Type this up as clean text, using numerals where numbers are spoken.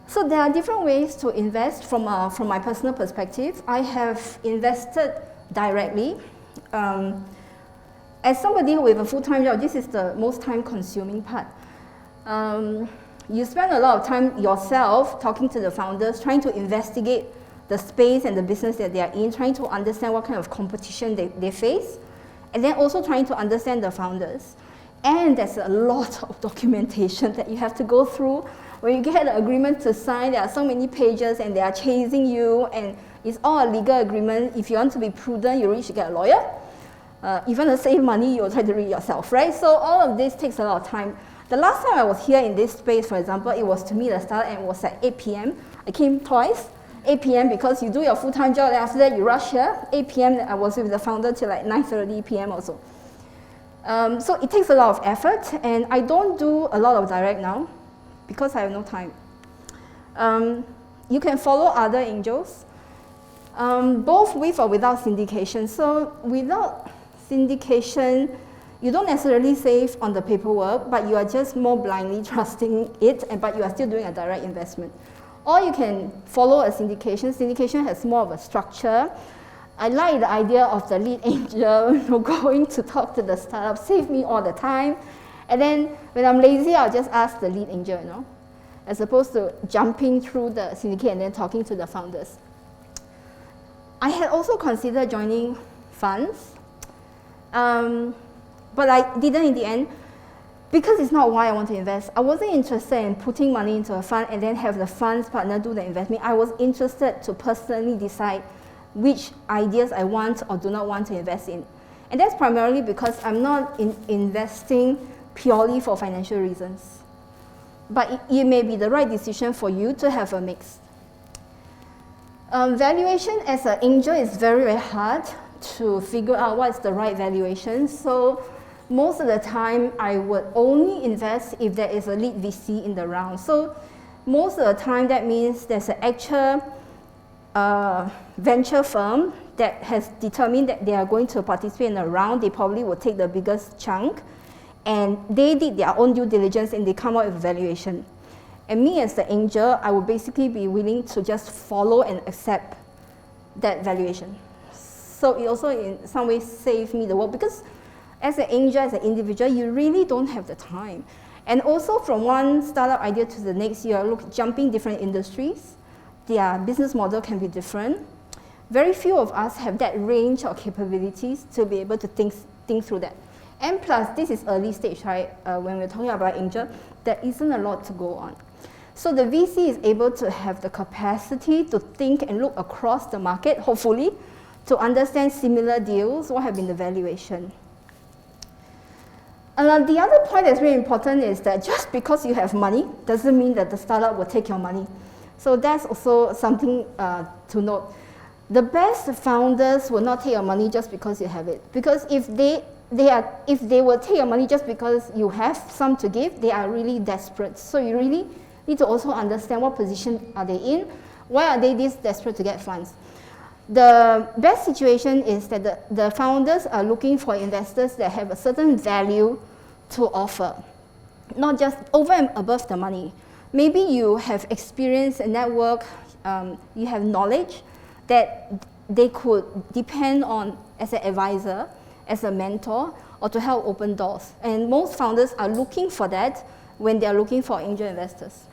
So there are different ways to invest from my personal perspective. I have invested directly. As somebody with a full-time job, this is the most time-consuming part. You spend a lot of time yourself talking to the founders, trying to investigate the space and the business that they are in, trying to understand what kind of competition they face, and then also trying to understand the founders. And there's a lot of documentation that you have to go through. When you get an agreement to sign, there are so many pages and they are chasing you, and it's all a legal agreement. If you want to be prudent, you really should get a lawyer. Even to save money, you'll try to read yourself, right? So all of this takes a lot of time. The last time I was here in this space, for example, it was to meet a startup and it was at 8 p.m. I came twice, 8 p.m. because you do your full-time job, and after that you rush here. 8 p.m. I was with the founder till like 9:30 p.m. also. So it takes a lot of effort, and I don't do a lot of direct now because I have no time. You can follow other angels, both with or without syndication. So without syndication, you don't necessarily save on the paperwork, but you are just more blindly trusting it, but you are still doing a direct investment. Or you can follow a syndication. Syndication has more of a structure. I like the idea of the lead angel going to talk to the startup, save me all the time. And then when I'm lazy, I'll just ask the lead angel, as opposed to jumping through the syndicate and then talking to the founders. I had also considered joining funds, but I didn't in the end, because it's not why I want to invest. I wasn't interested in putting money into a fund and then have the fund's partner do the investment. I was interested to personally decide which ideas I want or do not want to invest in. And that's primarily because I'm not investing purely for financial reasons. But it may be the right decision for you to have a mix. Valuation as an angel is very, very hard to figure out what's the right valuation. So most of the time, I would only invest if there is a lead VC in the round. So most of the time, that means there's an actual venture firm that has determined that they are going to participate in a round. They probably will take the biggest chunk, and they did their own due diligence and they come up with a valuation. And me as the angel, I would basically be willing to just follow and accept that valuation. So it also in some ways saved me the work, because as an angel, as an individual, you really don't have the time. And also from one startup idea to the next, you are jumping different industries. Their business model can be different. Very few of us have that range of capabilities to be able to think through that. And plus, this is early stage, right? When we're talking about angel, there isn't a lot to go on. So the VC is able to have the capacity to think and look across the market, hopefully, to understand similar deals, what have been the valuation. The other point that's really important is that just because you have money doesn't mean that the startup will take your money. So that's also something to note. The best founders will not take your money just because you have it. Because if they will take your money just because you have some to give, they are really desperate. So you really need to also understand what position are they in, why are they this desperate to get funds. The best situation is that the founders are looking for investors that have a certain value to offer, not just over and above the money. Maybe you have experience and network, you have knowledge that they could depend on as an advisor, as a mentor, or to help open doors. And most founders are looking for that when they are looking for angel investors.